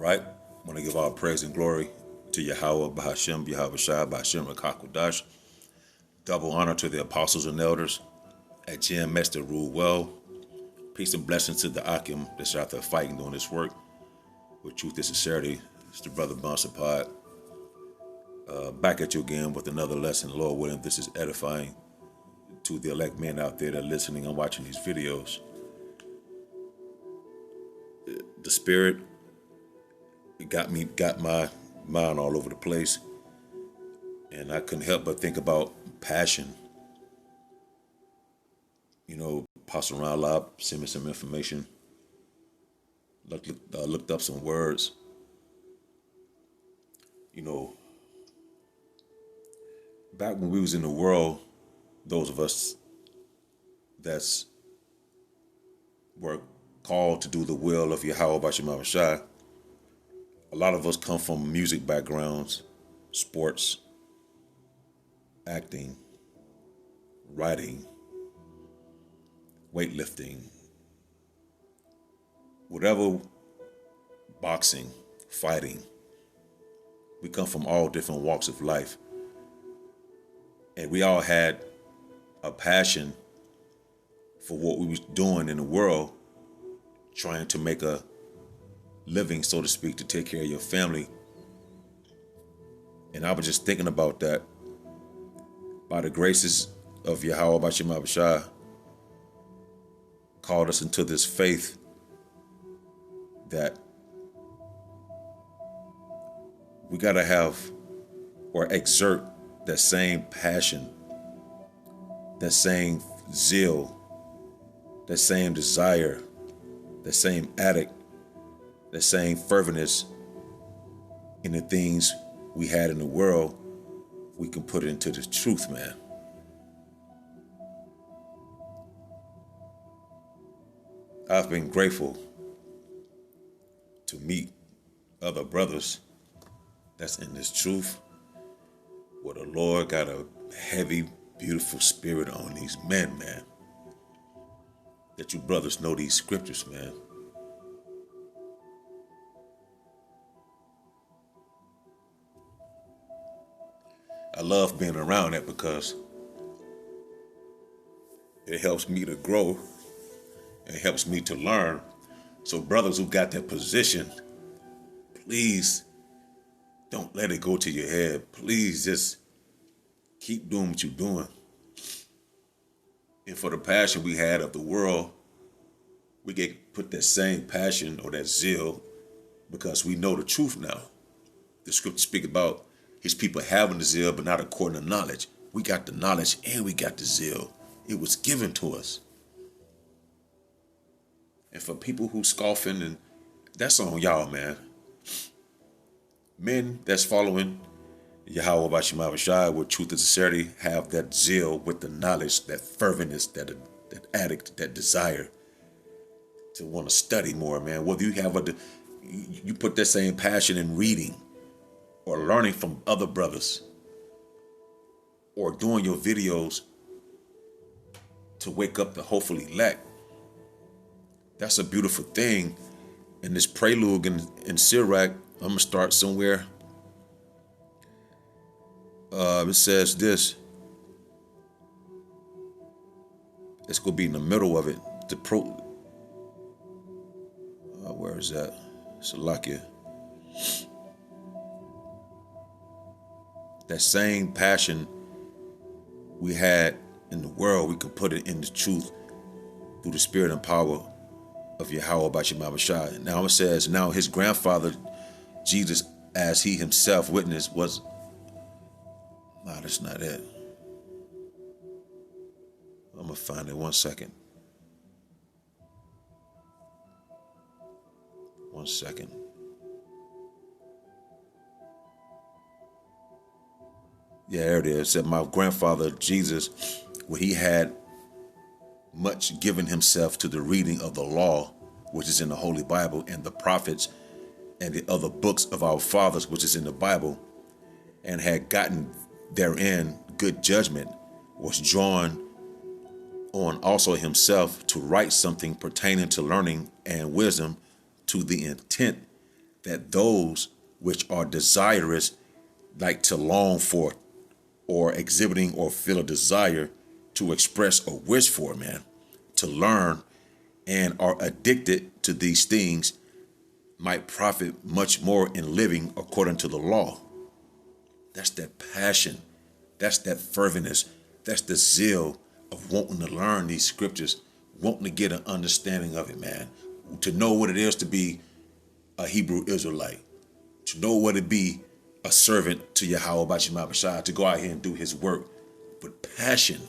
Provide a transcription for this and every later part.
right? I want to give all praise and glory to Yahweh, Bahashem, Yahweh Shai, Bahashem, Rakakwadash. Double honor to the apostles and elders at GMS that rule well. Peace and blessings to the Akim that's out there fighting doing this work with truth and sincerity. It's the brother Bonsapod. Back at you again with another lesson. Lord willing, this is edifying to the elect men out there that are listening and watching these videos. The spirit got my mind all over the place, and I couldn't help but think about passion. You know, Apostle Ron Lob sent me some information. Looked up some words. You know, back when we was in the world, those of us that's were called to do the will of Yahweh Bashim Shai, a lot of us come from music backgrounds, sports, acting, writing, weightlifting, whatever, boxing, fighting. We come from all different walks of life. And we all had a passion for what we was doing in the world, trying to make a living, so to speak, to take care of your family. And I was just thinking about that. By the graces of Yahweh Bashim Abishai, called us into this faith that we got to have or exert that same passion, that same zeal, that same desire, that same addict, that same ferventness in the things we had in the world. We can put it into the truth, man. I've been grateful to meet other brothers that's in this truth, where the Lord got a heavy, beautiful spirit on these men, man. That you brothers know these scriptures, man. I love being around that because it helps me to grow. It helps me to learn. So brothers who got that position, please don't let it go to your head. Please just keep doing what you're doing. And for the passion we had of the world, we can put that same passion or that zeal because we know the truth now. The scriptures speak about his people having the zeal, but not according to knowledge. We got the knowledge and we got the zeal. It was given to us. And for people who scoffing, and that's on y'all, man. Men that's following Yahweh Bashim Abishai with truth and sincerity have that zeal with the knowledge, that ferventness, that addict, that desire to want to study more, man. Whether you have you put that same passion in reading or learning from other brothers or doing your videos to wake up the hopefully elect. That's a beautiful thing. In this prelude in Sirach, I'm going to start somewhere. It says this. It's going to be in the middle of it. Where is that? Salakia. That same passion we had in the world, we can put it in the truth through the spirit and power of Yahweh Bashim Abishai. Now it says, now his grandfather, Jesus, as he himself witnessed, was... No, that's not it. I'm going to find it 1 second. 1 second. Yeah, there it is. It said, my grandfather, Jesus, when he had much given himself to the reading of the law, which is in the Holy Bible, and the prophets, and the other books of our fathers, which is in the Bible, and had gotten therein good judgment, was drawn on also himself to write something pertaining to learning and wisdom, to the intent that those which are desirous, like to long for, or exhibiting or feel a desire to express or wish for, man, to learn, and are addicted to these things, might profit much more in living according to the law. That's that passion. That's that ferventness. That's the zeal of wanting to learn these scriptures, wanting to get an understanding of it, man. To know what it is to be a Hebrew Israelite, to know what it be a servant to Yahweh Bashimabashah, to go out here and do his work with passion,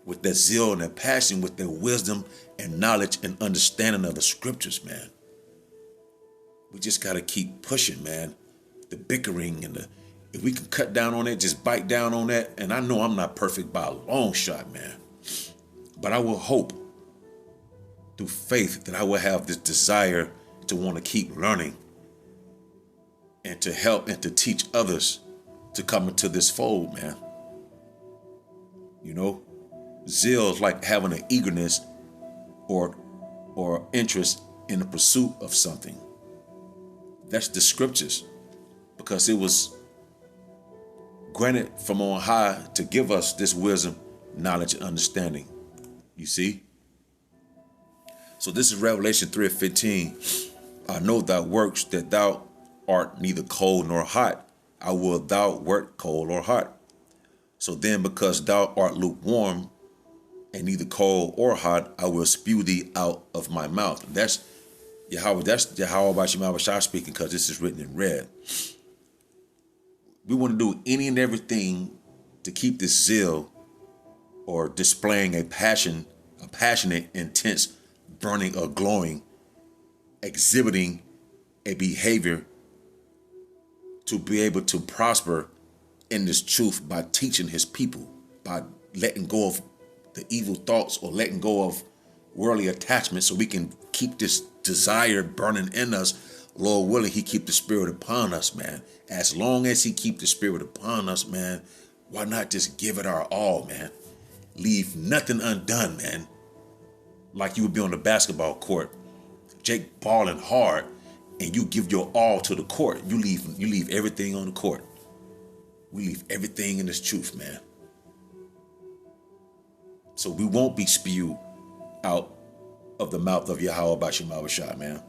with that zeal and that passion, with that wisdom and knowledge and understanding of the scriptures, man. We just got to keep pushing, man. The bickering and if we can cut down on it, just bite down on that. And I know I'm not perfect by a long shot, man. But I will hope through faith that I will have this desire to want to keep learning and to help and to teach others to come into this fold, man. You know, zeal is like having an eagerness or interest in the pursuit of something. That's the scriptures, because it was granted from on high to give us this wisdom, knowledge, and understanding. You see? So this is Revelation 3:15. I know thy works, that thou art neither cold nor hot. I will thou wert cold or hot. So then, because thou art lukewarm and neither cold or hot, I will spew thee out of my mouth. That's Yahweh Bashimabashah speaking, because this is written in red. We want to do any and everything to keep this zeal, or displaying a passionate, intense, burning or glowing, exhibiting a behavior to be able to prosper in this truth by teaching his people, by letting go of the evil thoughts or letting go of worldly attachments, so we can keep this desire burning in us. Lord willing, he keep the spirit upon us, man. As long as he keep the spirit upon us, man, why not just give it our all, man? Leave nothing undone, man. Like you would be on the basketball court, Jake balling hard, and you give your all to the court. You leave everything on the court. We leave everything in this truth, man. So we won't be spewed out of the mouth of Yahweh Bashimabashah, man.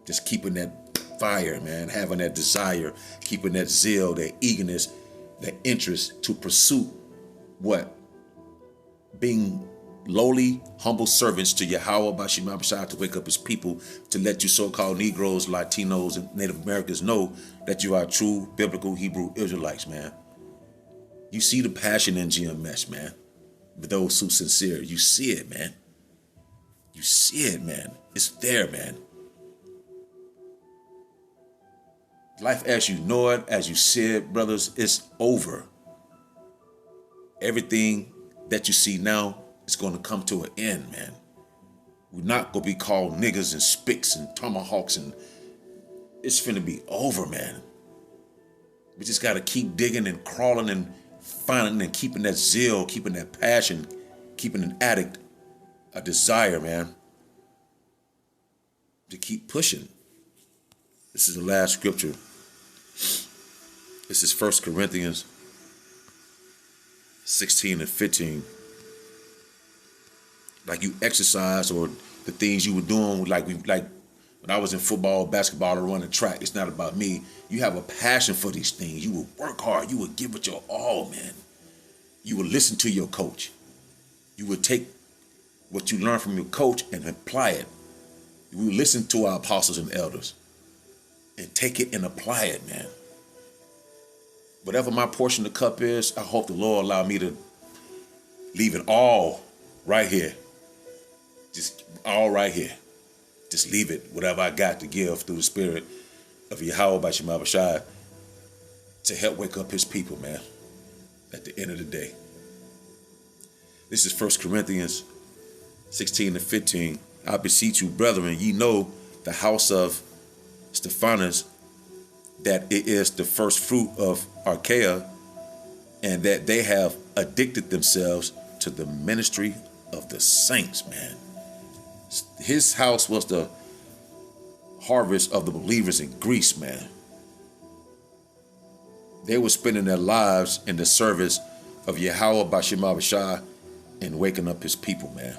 Just keeping that fire, man, having that desire, keeping that zeal, that eagerness, that interest to pursue what? Being lowly, humble servants to Yahweh Bashimabashah, to wake up his people, to let you so-called Negroes, Latinos, and Native Americans know that you are true biblical Hebrew Israelites, man. You see the passion in GMS, man. But those who sincere, you see it, man. You see it, man. It's there, man. Life as you know it, as you see it, brothers, it's over. Everything that you see now is going to come to an end, man. We're not going to be called niggas and spicks and tomahawks, and it's finna be over, man. We just got to keep digging and crawling and finding and keeping that zeal, keeping that passion, keeping an addict, a desire, man, to keep pushing. This is the last scripture. This is 1 Corinthians 16:15. Like you exercise, or the things you were doing, like when I was in football, basketball, or running track, it's not about me. You have a passion for these things. You will work hard. You will give it your all, man. You will listen to your coach. You will take what you learn from your coach and apply it. You will listen to our apostles and elders and take it and apply it, man. Whatever my portion of the cup is, I hope the Lord allow me to leave it all right here. Just all right here. Just leave it, whatever I got to give through the spirit of Yahweh Bashimabashah, to help wake up his people, man, at the end of the day. This is 1 Corinthians 16:15. I beseech you, brethren, ye know the house of Stephanas, that it is the first fruit of Achaia, and that they have addicted themselves to the ministry of the saints, man. His house was the harvest of the believers in Greece, man. They were spending their lives in the service of Yahweh Bashim Abishai and waking up his people, man.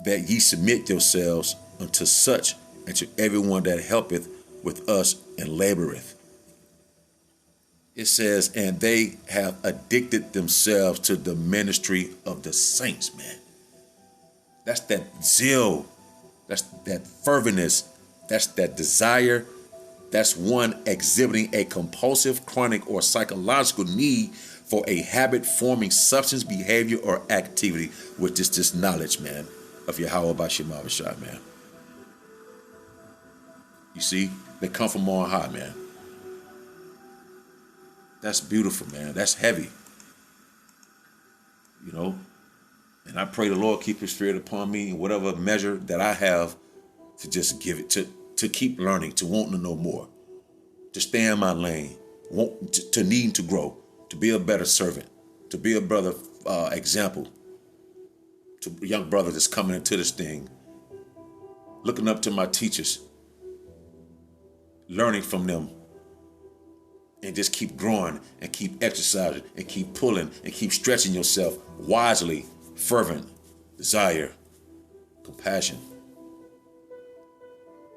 That ye submit yourselves unto such and to everyone that helpeth with us and laboreth. It says, and they have addicted themselves to the ministry of the saints, man. That's that zeal. That's that ferventness. That's that desire. That's one exhibiting a compulsive, chronic, or psychological need for a habit-forming substance, behavior, or activity, which is this knowledge, man, of Yahweh Bashim Abishai, man. You see, they come from on high, man. That's beautiful, man. That's heavy. You know? And I pray the Lord keep his spirit upon me in whatever measure that I have to just give it, to keep learning, to want to know more, to stay in my lane, to need to grow, to be a better servant, to be a brother example to young brothers that's coming into this thing, looking up to my teachers, learning from them, and just keep growing and keep exercising and keep pulling and keep stretching yourself wisely, fervent, desire, compassion.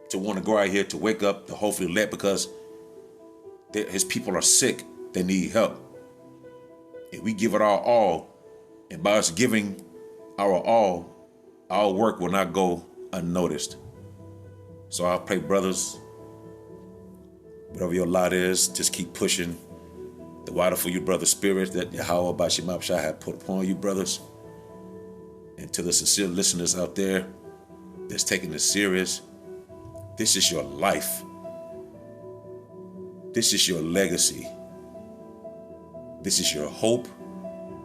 To want to go out here, to wake up, to hopefully let, because his people are sick, they need help. And we give it our all, and by us giving our all, our work will not go unnoticed. So I pray, brothers, whatever your lot is, just keep pushing the water for you, brother spirit that Yahweh Bashim Abishai had put upon you, brothers. And to the sincere listeners out there that's taking this serious, this is your life. This is your legacy. This is your hope.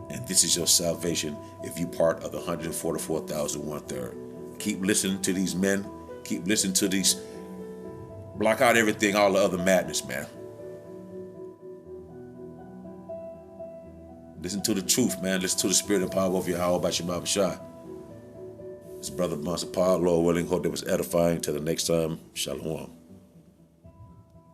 And this is your salvation if you part of the 144,000 1/3. Keep listening to these men. Keep listening to these. Block out everything, all the other madness, man. Listen to the truth, man. Listen to the spirit and power of Yahweh Bashim Abishai. This brother Master Paul, Lord willing, hope that was edifying. Till the next time, Shalom.